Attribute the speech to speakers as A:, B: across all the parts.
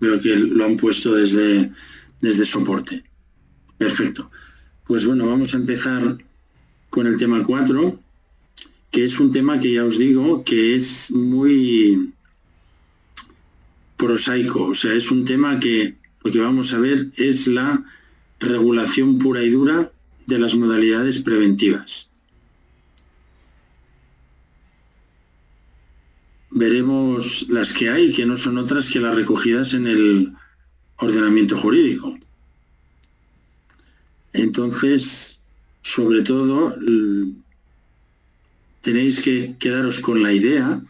A: Veo que lo han puesto desde soporte. Perfecto. Pues bueno, vamos a empezar con el tema 4, que es un tema que ya os digo que es muy prosaico. O sea, es un tema que lo que vamos a ver es la regulación pura y dura de las modalidades preventivas. Veremos las que hay, que no son otras que las recogidas en el ordenamiento jurídico. Entonces, sobre todo, tenéis que quedaros con la idea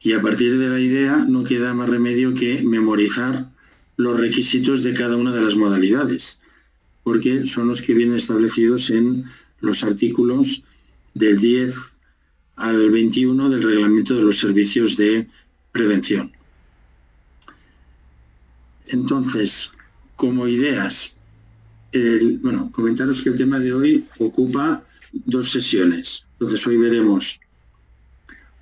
A: y a partir de la idea no queda más remedio que memorizar los requisitos de cada una de las modalidades, porque son los que vienen establecidos en los artículos del 10 al 21 del Reglamento de los Servicios de Prevención. Entonces, como ideas, comentaros que el tema de hoy ocupa 2 sesiones. Entonces, hoy veremos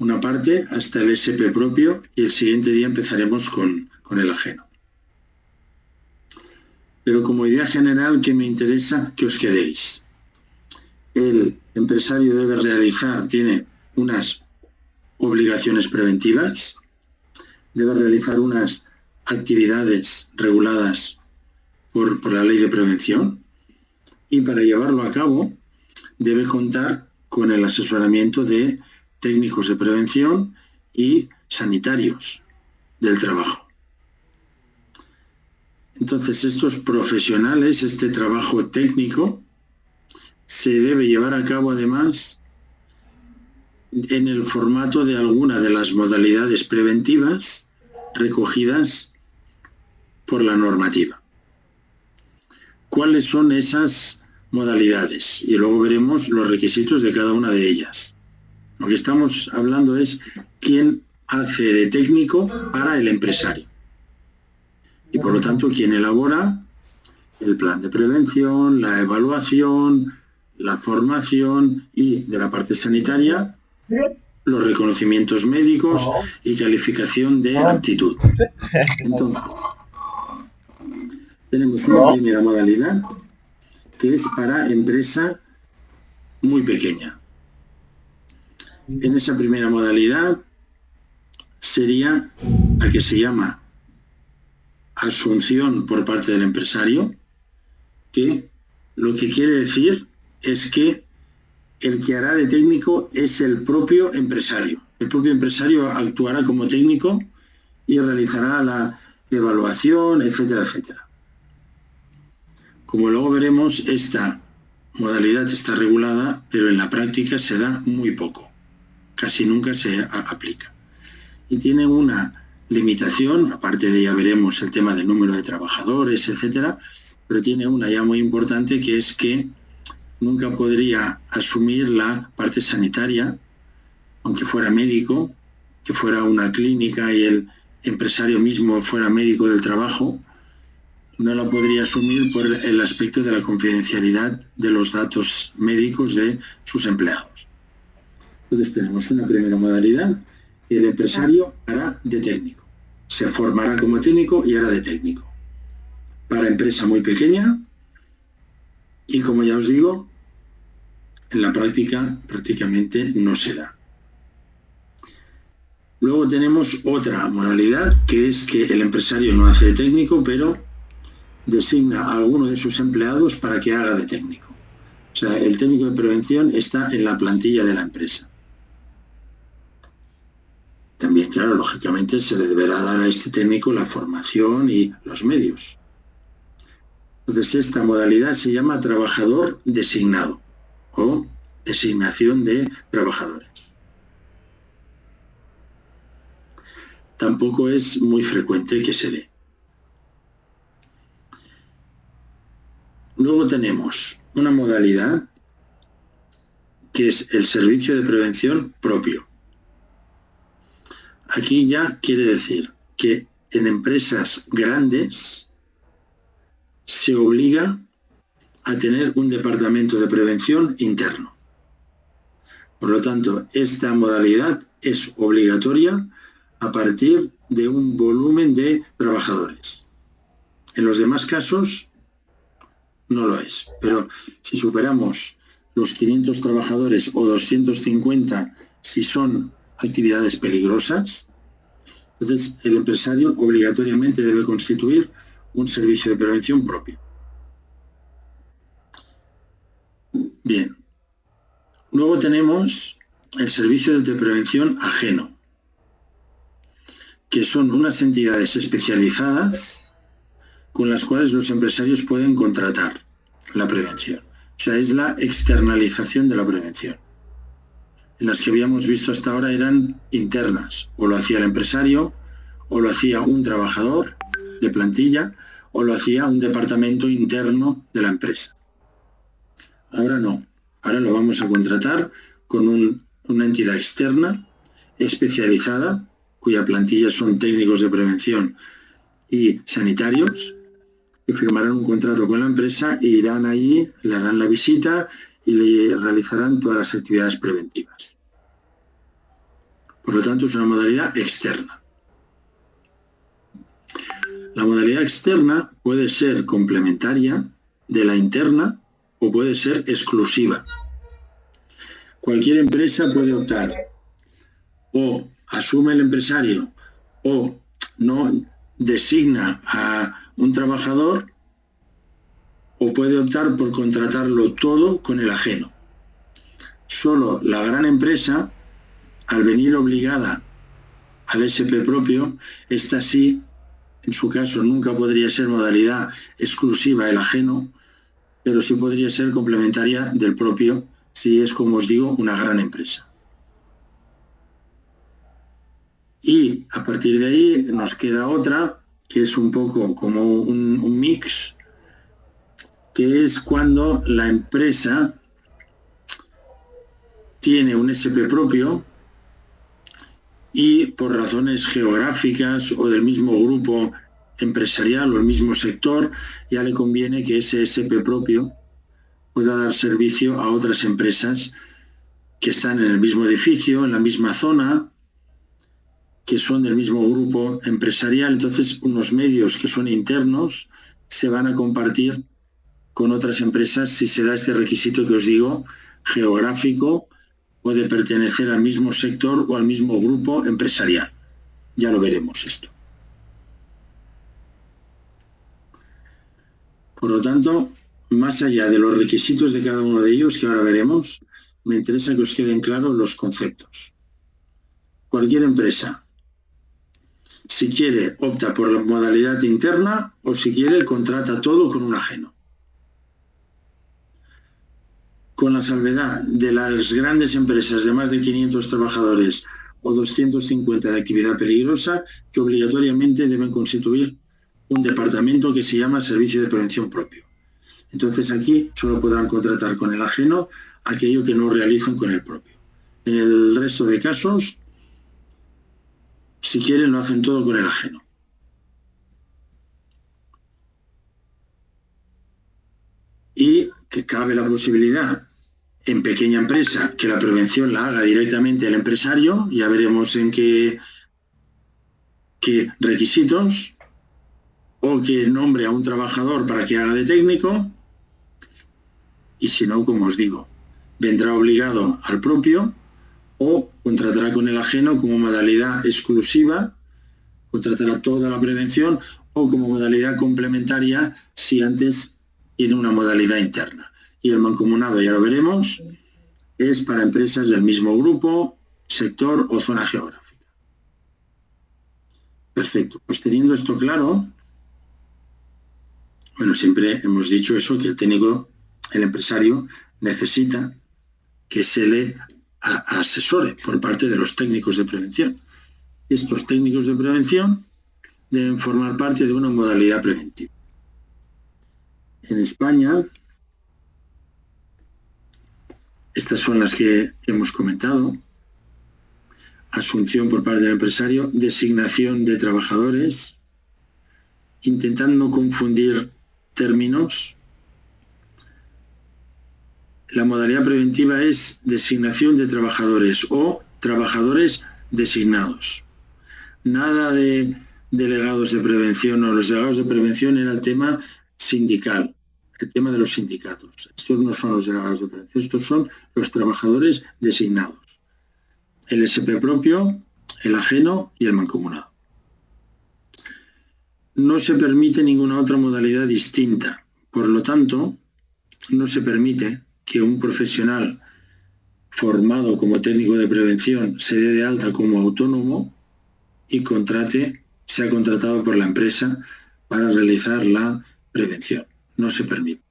A: una parte hasta el SP propio y el siguiente día empezaremos con el ajeno. Pero como idea general que me interesa que os quedéis. El empresario debe realizar, tiene unas obligaciones preventivas, debe realizar unas actividades reguladas por la ley de prevención y para llevarlo a cabo debe contar con el asesoramiento de técnicos de prevención y sanitarios del trabajo. Entonces, estos profesionales, este trabajo técnico, se debe llevar a cabo además en el formato de alguna de las modalidades preventivas recogidas por la normativa. ¿Cuáles son esas modalidades? Y luego veremos los requisitos de cada una de ellas. Lo que estamos hablando es quién hace de técnico para el empresario. Y por lo tanto, quién elabora el plan de prevención, la evaluación, la formación y, de la parte sanitaria, los reconocimientos médicos y calificación de aptitud. Entonces, tenemos una primera modalidad que es para empresa muy pequeña. En esa primera modalidad sería la que se llama asunción por parte del empresario, que lo que quiere decir es que el que hará de técnico es el propio empresario. El propio empresario actuará como técnico y realizará la evaluación, etcétera, etcétera. Como luego veremos, esta modalidad está regulada, pero en la práctica se da muy poco. Casi nunca se aplica. Y tiene una limitación, aparte de ya veremos el tema del número de trabajadores, etcétera, pero tiene una ya muy importante, que es que nunca podría asumir la parte sanitaria, aunque fuera médico, que fuera una clínica y el empresario mismo fuera médico del trabajo, no la podría asumir por el aspecto de la confidencialidad de los datos médicos de sus empleados. Entonces tenemos una primera modalidad y el empresario hará de técnico. Se formará como técnico y hará de técnico. Para empresa muy pequeña y, como ya os digo, en la práctica prácticamente no se da. Luego tenemos otra modalidad, que es que el empresario no hace de técnico, pero designa a alguno de sus empleados para que haga de técnico. O sea, el técnico de prevención está en la plantilla de la empresa. También, claro, lógicamente se le deberá dar a este técnico la formación y los medios. Entonces, esta modalidad se llama trabajador designado o designación de trabajadores. Tampoco es muy frecuente que se dé. Luego tenemos una modalidad que es el servicio de prevención propio. Aquí ya quiere decir que en empresas grandes se obliga a tener un departamento de prevención interno. Por lo tanto, esta modalidad es obligatoria a partir de un volumen de trabajadores. En los demás casos no lo es, pero si superamos los 500 trabajadores o 250 si son actividades peligrosas, entonces el empresario obligatoriamente debe constituir un servicio de prevención propio. Bien. Luego tenemos el servicio de prevención ajeno, que son unas entidades especializadas con las cuales los empresarios pueden contratar la prevención. O sea, es la externalización de la prevención. En las que habíamos visto hasta ahora eran internas, o lo hacía el empresario, o lo hacía un trabajador de plantilla, o lo hacía un departamento interno de la empresa. Ahora no, ahora lo vamos a contratar con una entidad externa, especializada, cuya plantilla son técnicos de prevención y sanitarios, que firmarán un contrato con la empresa e irán allí, le harán la visita y le realizarán todas las actividades preventivas. Por lo tanto, es una modalidad externa. La modalidad externa puede ser complementaria de la interna o puede ser exclusiva. Cualquier empresa puede optar, o asume el empresario o no designa a un trabajador, o puede optar por contratarlo todo con el ajeno. Solo la gran empresa, al venir obligada al SP propio, esta sí, en su caso nunca podría ser modalidad exclusiva el ajeno, pero sí podría ser complementaria del propio, si es, como os digo, una gran empresa. Y a partir de ahí nos queda otra, que es un poco como un mix, que es cuando la empresa tiene un SP propio y por razones geográficas o del mismo grupo empresarial o el mismo sector, ya le conviene que ese SP propio pueda dar servicio a otras empresas que están en el mismo edificio, en la misma zona, que son del mismo grupo empresarial. Entonces, unos medios que son internos se van a compartir con otras empresas si se da este requisito que os digo, geográfico o de pertenecer al mismo sector o al mismo grupo empresarial. Ya lo veremos esto. Por lo tanto, más allá de los requisitos de cada uno de ellos, que ahora veremos, me interesa que os queden claros los conceptos. Cualquier empresa, si quiere, opta por la modalidad interna o si quiere, contrata todo con un ajeno. Con la salvedad de las grandes empresas de más de 500 trabajadores o 250 de actividad peligrosa, que obligatoriamente deben constituir un departamento que se llama Servicio de Prevención Propio. Entonces aquí solo podrán contratar con el ajeno aquello que no realizan con el propio. En el resto de casos, si quieren, lo hacen todo con el ajeno. Y que cabe la posibilidad en pequeña empresa que la prevención la haga directamente el empresario, ya veremos en qué requisitos, o que nombre a un trabajador para que haga de técnico, y si no, como os digo, vendrá obligado al propio o contratará con el ajeno como modalidad exclusiva, contratará toda la prevención o como modalidad complementaria si antes tiene una modalidad interna. Y el mancomunado, ya lo veremos, es para empresas del mismo grupo, sector o zona geográfica. Perfecto. Pues teniendo esto claro, bueno, siempre hemos dicho eso, que el técnico, el empresario, necesita que se le asesore por parte de los técnicos de prevención. Estos técnicos de prevención deben formar parte de una modalidad preventiva. En España, estas son las que hemos comentado: asunción por parte del empresario, designación de trabajadores, intentando no confundir términos. La modalidad preventiva es designación de trabajadores o trabajadores designados. Nada de delegados de prevención. No, los delegados de prevención era el tema sindical, el tema de los sindicatos. Estos no son los delegados de prevención, estos son los trabajadores designados. El SP propio, el ajeno y el mancomunado. No se permite ninguna otra modalidad distinta. Por lo tanto, no se permite que un profesional formado como técnico de prevención se dé de alta como autónomo y sea contratado por la empresa para realizar la prevención. No se permite.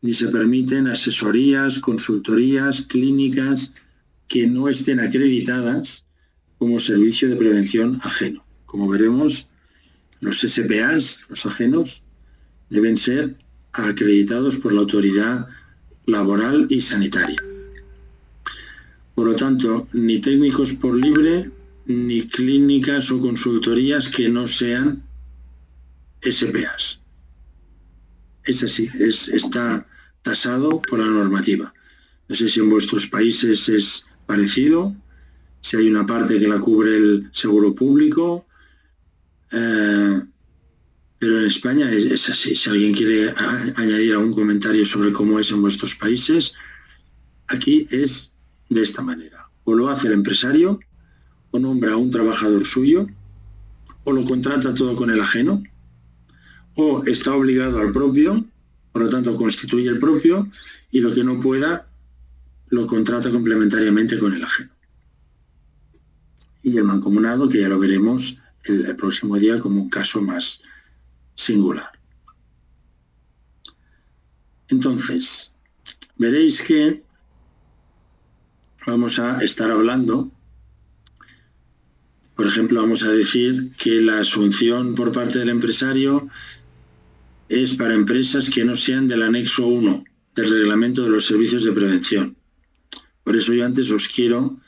A: Ni se permiten asesorías, consultorías, clínicas que no estén acreditadas como servicio de prevención ajeno. Como veremos, los SPAs, los ajenos, deben ser acreditados por la autoridad laboral y sanitaria. Por lo tanto, ni técnicos por libre, ni clínicas o consultorías que no sean SPAs. Es así, está tasado por la normativa. No sé si en vuestros países es parecido, si hay una parte que la cubre el seguro público, pero en España es así. Si alguien quiere añadir algún comentario sobre cómo es en vuestros países, aquí es de esta manera. O lo hace el empresario, o nombra a un trabajador suyo, o lo contrata todo con el ajeno, o está obligado al propio, por lo tanto constituye el propio, y lo que no pueda lo contrata complementariamente con el ajeno. Y el mancomunado, que ya lo veremos el próximo día como un caso más singular. Entonces, veréis que vamos a estar hablando, por ejemplo, vamos a decir que la asunción por parte del empresario es para empresas que no sean del anexo 1 del Reglamento de los Servicios de Prevención. Por eso yo antes os quiero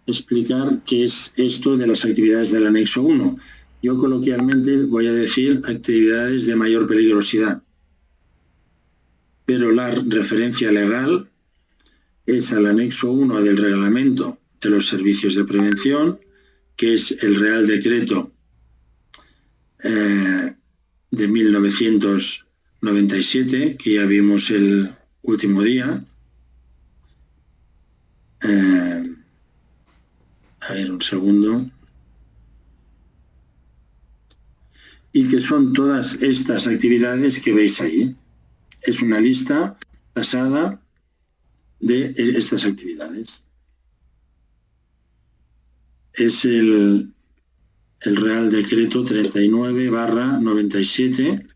A: explicar qué es esto de las actividades del anexo 1. Yo coloquialmente voy a decir actividades de mayor peligrosidad, pero la referencia legal es al anexo 1 del Reglamento de los Servicios de Prevención, que es el Real Decreto de 1997, que ya vimos el último día. A ver, un segundo. Y que son todas estas actividades que veis ahí. Es una lista tasada de estas actividades. Es el Real Decreto 39/97,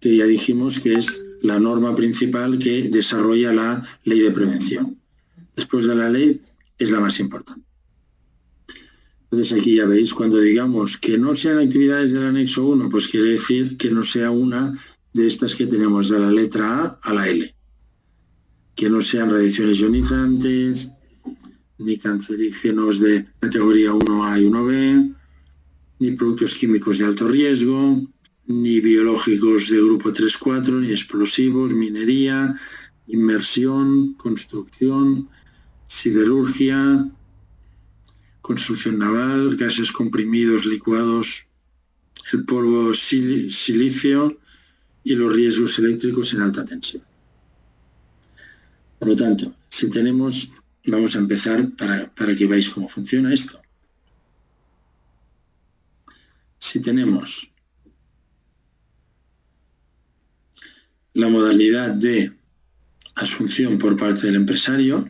A: que ya dijimos que es la norma principal que desarrolla la ley de prevención. Después de la ley es la más importante. Entonces aquí ya veis, cuando digamos que no sean actividades del anexo 1, pues quiere decir que no sea una de estas que tenemos de la letra A a la L. Que no sean radiaciones ionizantes, ni cancerígenos de categoría 1A y 1B, ni productos químicos de alto riesgo, ni biológicos de grupo 3-4, ni explosivos, minería, inmersión, construcción, siderurgia, construcción naval, gases comprimidos, licuados, el polvo silicio y los riesgos eléctricos en alta tensión. Por lo tanto, si tenemos, vamos a empezar para que veáis cómo funciona esto. Si tenemos la modalidad de asunción por parte del empresario,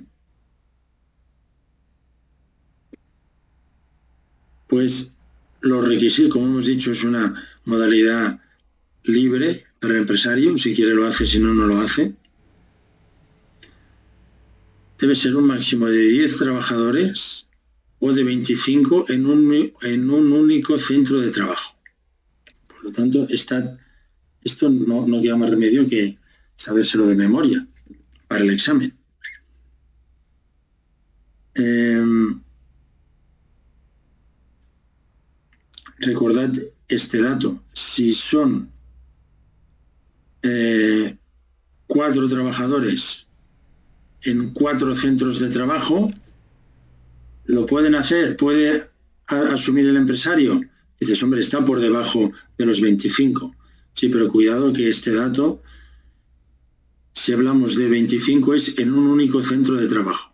A: pues los requisitos, como hemos dicho, es una modalidad libre para el empresario. Si quiere lo hace, si no, no lo hace. Debe ser un máximo de 10 trabajadores o de 25 en un único centro de trabajo. Por lo tanto, esto no queda más remedio que sabérselo de memoria para el examen. Recordad este dato. Si son 4 trabajadores en 4 centros de trabajo, ¿Lo pueden hacer? ¿Puede asumir el empresario? Dices, hombre, está por debajo de los 25. Sí, pero cuidado que este dato, si hablamos de 25, es en un único centro de trabajo.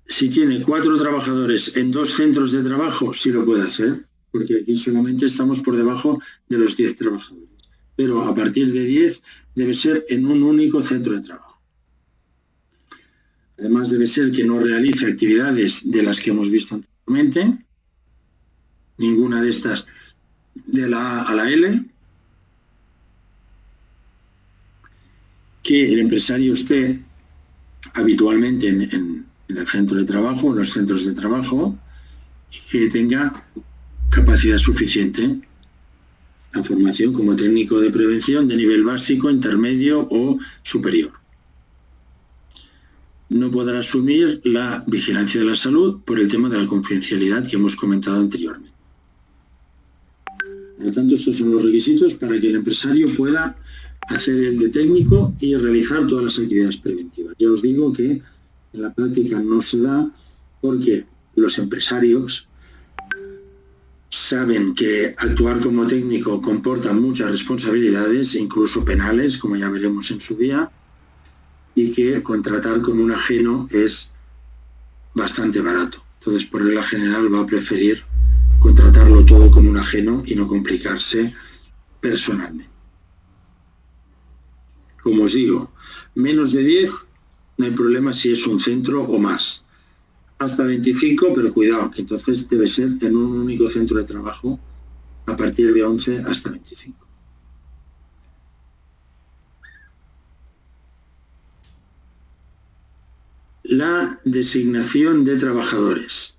A: Si tiene 4 trabajadores en 2 centros de trabajo, sí lo puede hacer, porque aquí solamente estamos por debajo de los 10 trabajadores. Pero a partir de 10 debe ser en un único centro de trabajo. Además debe ser que no realice actividades de las que hemos visto anteriormente, ninguna de estas de la A a la L, que el empresario esté habitualmente en el centro de trabajo, en los centros de trabajo, y que tenga capacidad suficiente. La formación como técnico de prevención de nivel básico, intermedio o superior. No podrá asumir la vigilancia de la salud por el tema de la confidencialidad que hemos comentado anteriormente. Por lo tanto, estos son los requisitos para que el empresario pueda hacer el de técnico y realizar todas las actividades preventivas. Ya os digo que en la práctica no se da porque los empresarios saben que actuar como técnico comporta muchas responsabilidades, incluso penales, como ya veremos en su día, y que contratar con un ajeno es bastante barato. Entonces, por regla general, va a preferir contratarlo todo con un ajeno y no complicarse personalmente. Como os digo, menos de 10, no hay problema si es un centro o más. Hasta 25, pero cuidado, que entonces debe ser en un único centro de trabajo a partir de 11 hasta 25. La designación de trabajadores.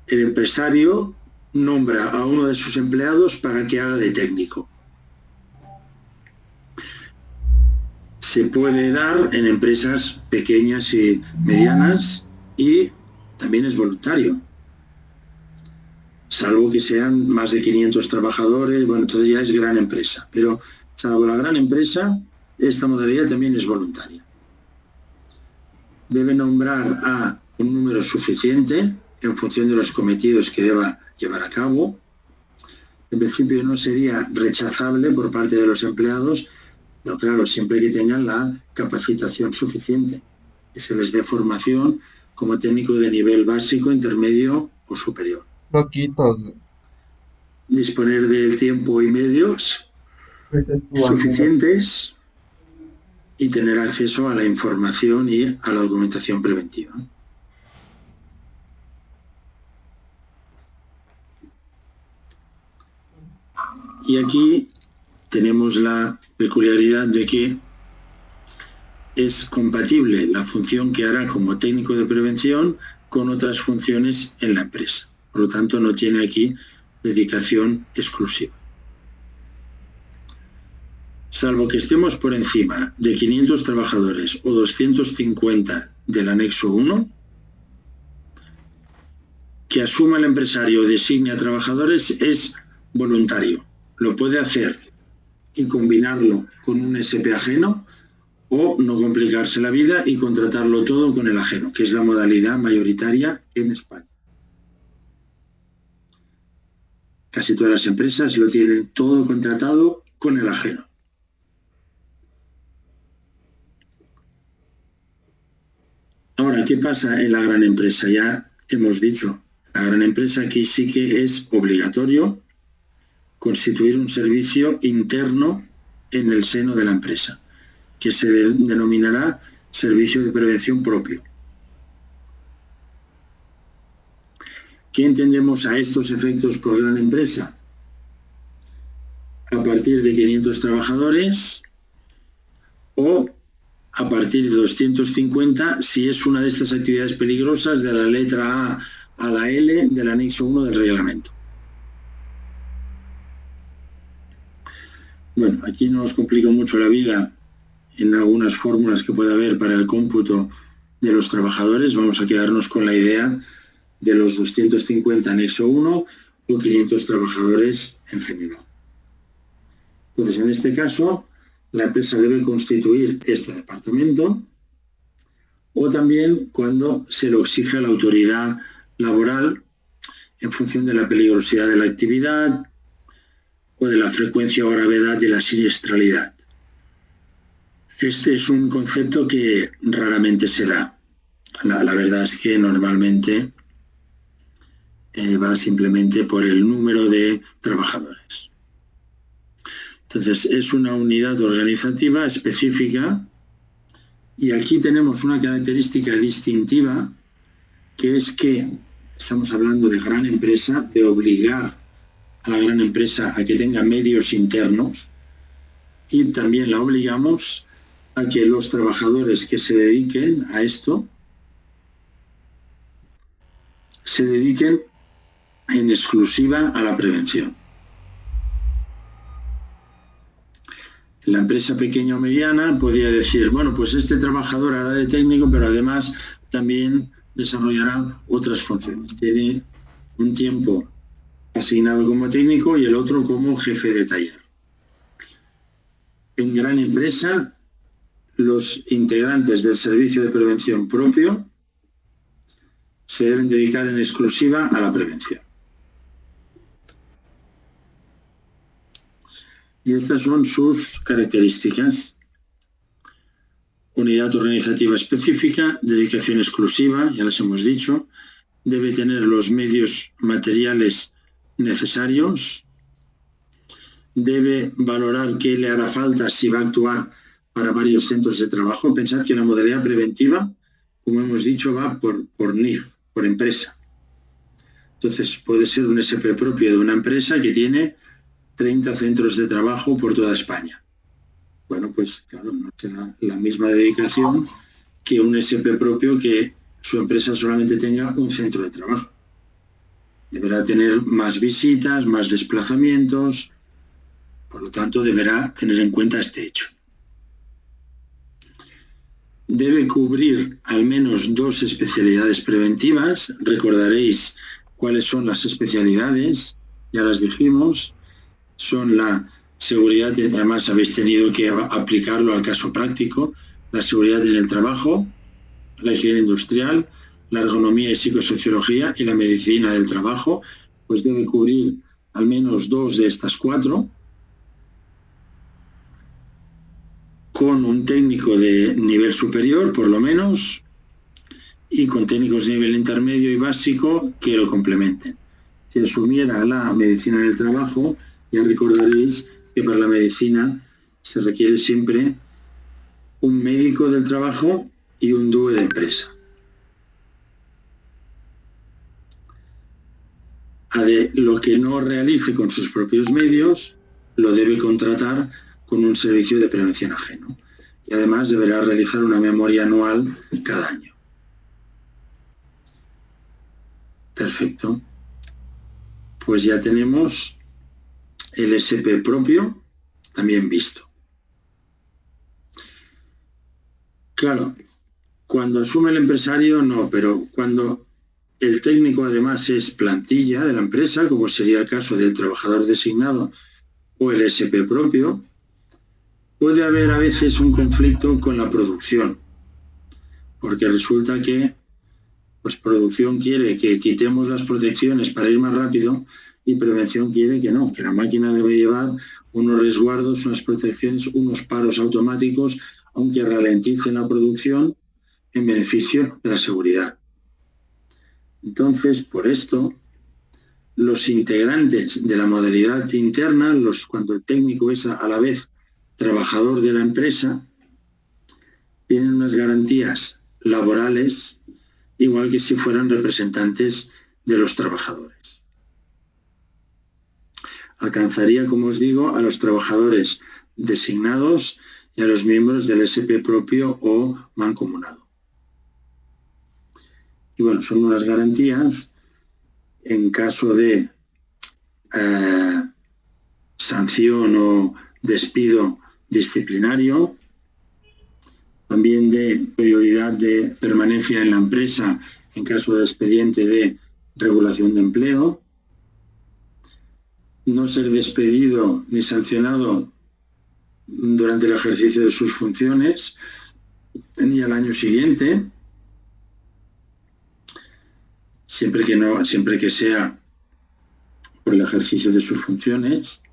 A: El empresario nombra a uno de sus empleados para que haga de técnico. Se puede dar en empresas pequeñas y medianas y también es voluntario. Salvo que sean más de 500 trabajadores, bueno, entonces ya es gran empresa. Pero salvo la gran empresa, esta modalidad también es voluntaria. Debe nombrar a un número suficiente en función de los cometidos que deba llevar a cabo. En principio no sería rechazable por parte de los empleados, pero claro, siempre que tengan la capacitación suficiente, que se les dé formación como técnico de nivel básico, intermedio o superior.
B: Loquitos, güey.
A: Disponer del tiempo y medios suficientes y tener acceso a la información y a la documentación preventiva. Y aquí tenemos la peculiaridad de que es compatible la función que hará como técnico de prevención con otras funciones en la empresa. Por lo tanto, no tiene aquí dedicación exclusiva. Salvo que estemos por encima de 500 trabajadores o 250 del anexo 1, que asuma el empresario o designe a trabajadores es voluntario. Lo puede hacer y combinarlo con un SP ajeno o no complicarse la vida y contratarlo todo con el ajeno, que es la modalidad mayoritaria en España. Casi todas las empresas lo tienen todo contratado con el ajeno. Ahora, ¿qué pasa en la gran empresa? Ya hemos dicho, la gran empresa aquí sí que es obligatorio constituir un servicio interno en el seno de la empresa, que se denominará servicio de prevención propio. ¿Qué entendemos a estos efectos por gran empresa? A partir de 500 trabajadores o a partir de 250 si es una de estas actividades peligrosas de la letra A la L del anexo 1 del reglamento. Bueno, aquí no os complico mucho la vida en algunas fórmulas que puede haber para el cómputo de los trabajadores. Vamos a quedarnos con la idea de los 250 anexo 1 o 500 trabajadores en general. Entonces, en este caso, la empresa debe constituir este departamento, o también cuando se lo exige a la autoridad laboral en función de la peligrosidad de la actividad o de la frecuencia o gravedad de la siniestralidad. Este es un concepto que raramente se da. La verdad es que normalmente va simplemente por el número de trabajadores. Entonces, es una unidad organizativa específica y aquí tenemos una característica distintiva, que es que estamos hablando de gran empresa, de obligar a la gran empresa a que tenga medios internos, y también la obligamos a que los trabajadores que se dediquen a esto se dediquen en exclusiva a la prevención. La empresa pequeña o mediana podría decir, bueno, pues este trabajador hará de técnico, pero además también desarrollará otras funciones. Tiene un tiempo asignado como técnico y el otro como jefe de taller. En gran empresa, los integrantes del servicio de prevención propio se deben dedicar en exclusiva a la prevención. Y estas son sus características. Unidad organizativa específica, dedicación exclusiva, ya las hemos dicho, debe tener los medios materiales necesarios, debe valorar qué le hará falta si va a actuar para varios centros de trabajo. Pensad que la modalidad preventiva, como hemos dicho, va por NIF, por empresa. Entonces puede ser un SP propio de una empresa que tiene 30 centros de trabajo por toda España. Bueno, pues claro, no será la misma dedicación que un SP propio que su empresa solamente tenga un centro de trabajo. Deberá tener más visitas, más desplazamientos, por lo tanto deberá tener en cuenta este hecho. Debe cubrir al menos 2 especialidades preventivas. Recordaréis cuáles son las especialidades, ya las dijimos. Son la seguridad, y además habéis tenido que aplicarlo al caso práctico, la seguridad en el trabajo, la higiene industrial, la ergonomía y psicosociología y la medicina del trabajo. Pues debe cubrir al menos 2 de estas 4, con un técnico de nivel superior, por lo menos, y con técnicos de nivel intermedio y básico que lo complementen. Si asumiera la medicina del trabajo, ya recordaréis que para la medicina se requiere siempre un médico del trabajo y un DUE de empresa. Lo que no realice con sus propios medios, lo debe contratar con un servicio de prevención ajeno. Y además deberá realizar una memoria anual cada año. Perfecto. Pues ya tenemos el SP propio también visto. Claro, cuando asume el empresario no, pero cuando el técnico además es plantilla de la empresa, como sería el caso del trabajador designado o el SP propio, puede haber a veces un conflicto con la producción, porque resulta que pues producción quiere que quitemos las protecciones para ir más rápido y prevención quiere que no, que la máquina debe llevar unos resguardos, unas protecciones, unos paros automáticos, aunque ralenticen la producción en beneficio de la seguridad. Entonces, por esto, los integrantes de la modalidad interna, cuando el técnico es a la vez trabajador de la empresa, tienen unas garantías laborales igual que si fueran representantes de los trabajadores. Alcanzaría, como os digo, a los trabajadores designados y a los miembros del SP propio o mancomunado. Y bueno, son unas garantías en caso de sanción o despido disciplinario, también de prioridad de permanencia en la empresa en caso de expediente de regulación de empleo, no ser despedido ni sancionado durante el ejercicio de sus funciones y al año siguiente, siempre que sea por el ejercicio de sus funciones,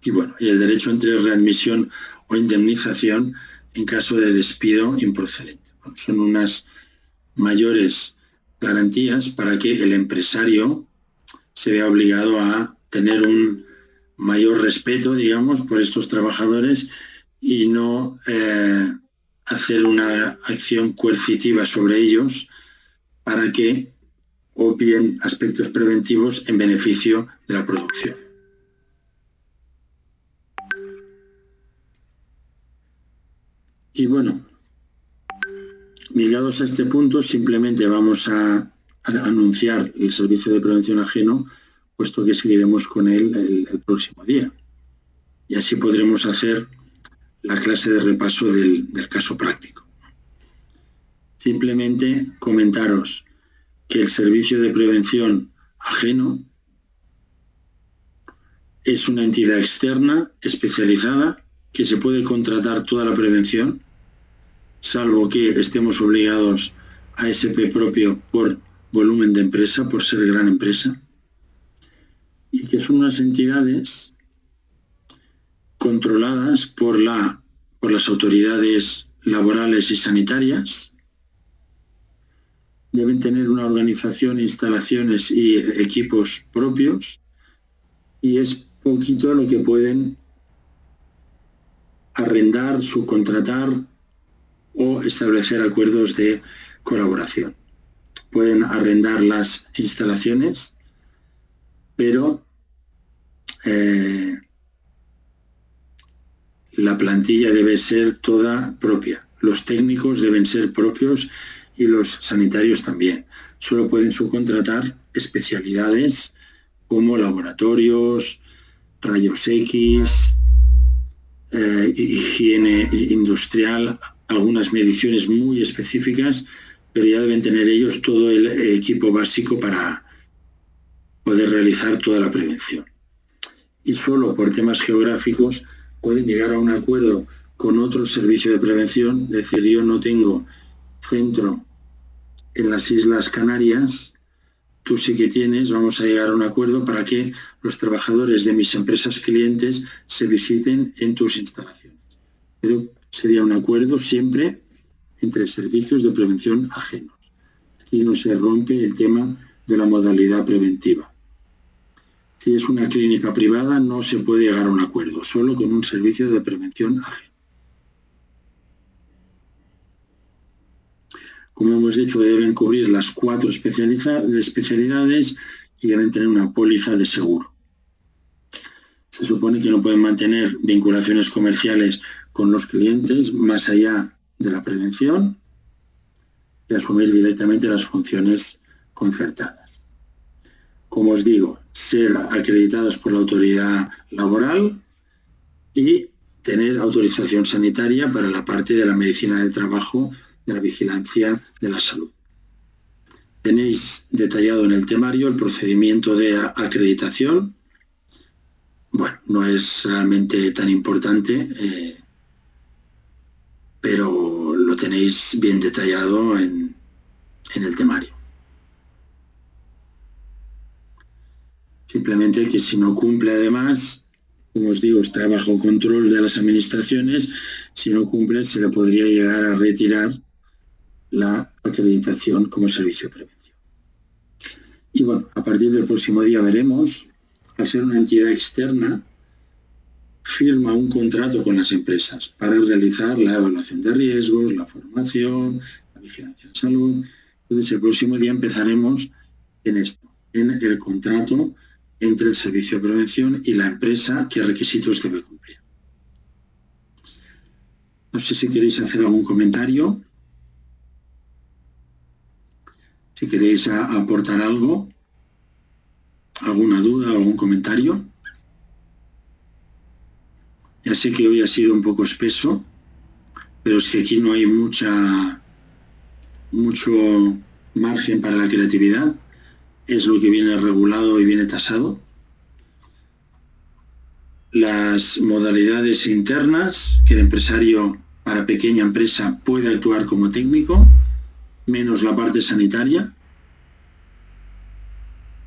A: y el derecho entre readmisión o indemnización en caso de despido improcedente. Bueno, son unas mayores garantías para que el empresario se vea obligado a tener un mayor respeto, digamos, por estos trabajadores y no hacer una acción coercitiva sobre ellos para que obvien aspectos preventivos en beneficio de la producción. Y bueno, ligados a este punto, simplemente vamos a anunciar el servicio de prevención ajeno, puesto que seguiremos con él el próximo día. Y así podremos hacer la clase de repaso del caso práctico. Simplemente comentaros que el servicio de prevención ajeno es una entidad externa especializada que se puede contratar toda la prevención, salvo que estemos obligados a SP propio por volumen de empresa, por ser gran empresa, y que son unas entidades controladas por las autoridades laborales y sanitarias. Deben tener una organización, instalaciones y equipos propios, y es poquito lo que pueden arrendar, subcontratar o establecer acuerdos de colaboración. Pueden arrendar las instalaciones, pero la plantilla debe ser toda propia. Los técnicos deben ser propios y los sanitarios también. Solo pueden subcontratar especialidades como laboratorios, rayos X, higiene industrial, algunas mediciones muy específicas, pero ya deben tener ellos todo el equipo básico para poder realizar toda la prevención. Y solo por temas geográficos pueden llegar a un acuerdo con otro servicio de prevención, es decir, yo no tengo centro en las Islas Canarias, tú sí que tienes, vamos a llegar a un acuerdo para que los trabajadores de mis empresas clientes se visiten en tus instalaciones. Pero sería un acuerdo siempre entre servicios de prevención ajenos. Aquí no se rompe el tema de la modalidad preventiva. Si es una clínica privada, no se puede llegar a un acuerdo, solo con un servicio de prevención ajeno. Como hemos dicho, deben cubrir las 4 especialidades y deben tener una póliza de seguro. Se supone que no pueden mantener vinculaciones comerciales con los clientes más allá de la prevención y asumir directamente las funciones concertadas. Como os digo, ser acreditados por la autoridad laboral y tener autorización sanitaria para la parte de la medicina del trabajo, de la vigilancia de la salud. Tenéis detallado en el temario el procedimiento de acreditación. Bueno, no es realmente tan importante, pero lo tenéis bien detallado en el temario. Simplemente que si no cumple, además, como os digo, está bajo control de las administraciones, si no cumple se le podría llegar a retirar la acreditación como servicio de prevención. Y bueno, a partir del próximo día veremos, al ser una entidad externa, firma un contrato con las empresas para realizar la evaluación de riesgos, la formación, la vigilancia de salud. Entonces el próximo día empezaremos en esto, en el contrato entre el servicio de prevención y la empresa, qué requisitos debe cumplir. No sé si queréis hacer algún comentario, si queréis aportar algo, alguna duda o algún comentario. Ya sé que hoy ha sido un poco espeso, pero es que aquí no hay mucho margen para la creatividad. Es lo que viene regulado y viene tasado. las modalidades internas, que el empresario para pequeña empresa puede actuar como técnico, menos la parte sanitaria.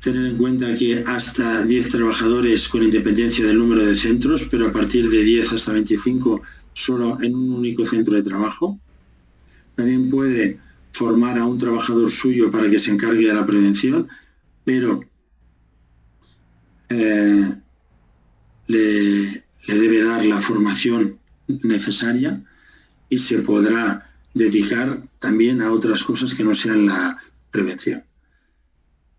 A: Tener en cuenta que hasta 10 trabajadores con independencia del número de centros, pero a partir de 10 hasta 25 solo en un único centro de trabajo. También puede formar a un trabajador suyo para que se encargue de la prevención, pero le debe dar la formación necesaria y se podrá dedicar también a otras cosas que no sean la prevención.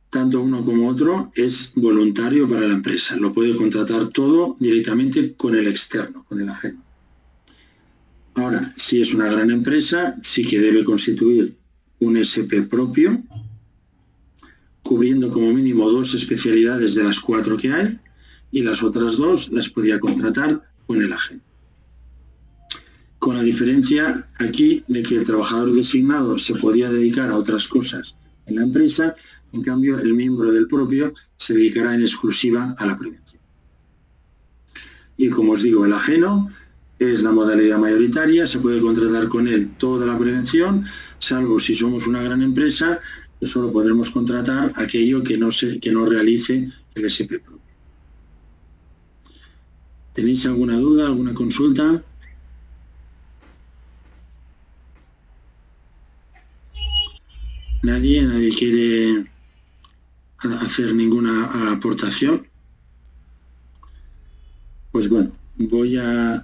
A: Tanto uno como otro es voluntario para la empresa. Lo puede contratar todo directamente con el externo, con el ajeno. Ahora, si es una gran empresa, sí que debe constituir un SP propio, cubriendo como mínimo 2 especialidades de las 4 que hay, y las otras 2 las podría contratar con el ajeno. Con la diferencia aquí de que el trabajador designado se podía dedicar a otras cosas en la empresa, en cambio el miembro del propio se dedicará en exclusiva a la prevención. Y como os digo, el ajeno es la modalidad mayoritaria, se puede contratar con él toda la prevención, salvo si somos una gran empresa, que solo podremos contratar aquello que no realice el SP propio. ¿Tenéis alguna duda, alguna consulta? ¿Nadie quiere hacer ninguna aportación? Pues bueno, voy a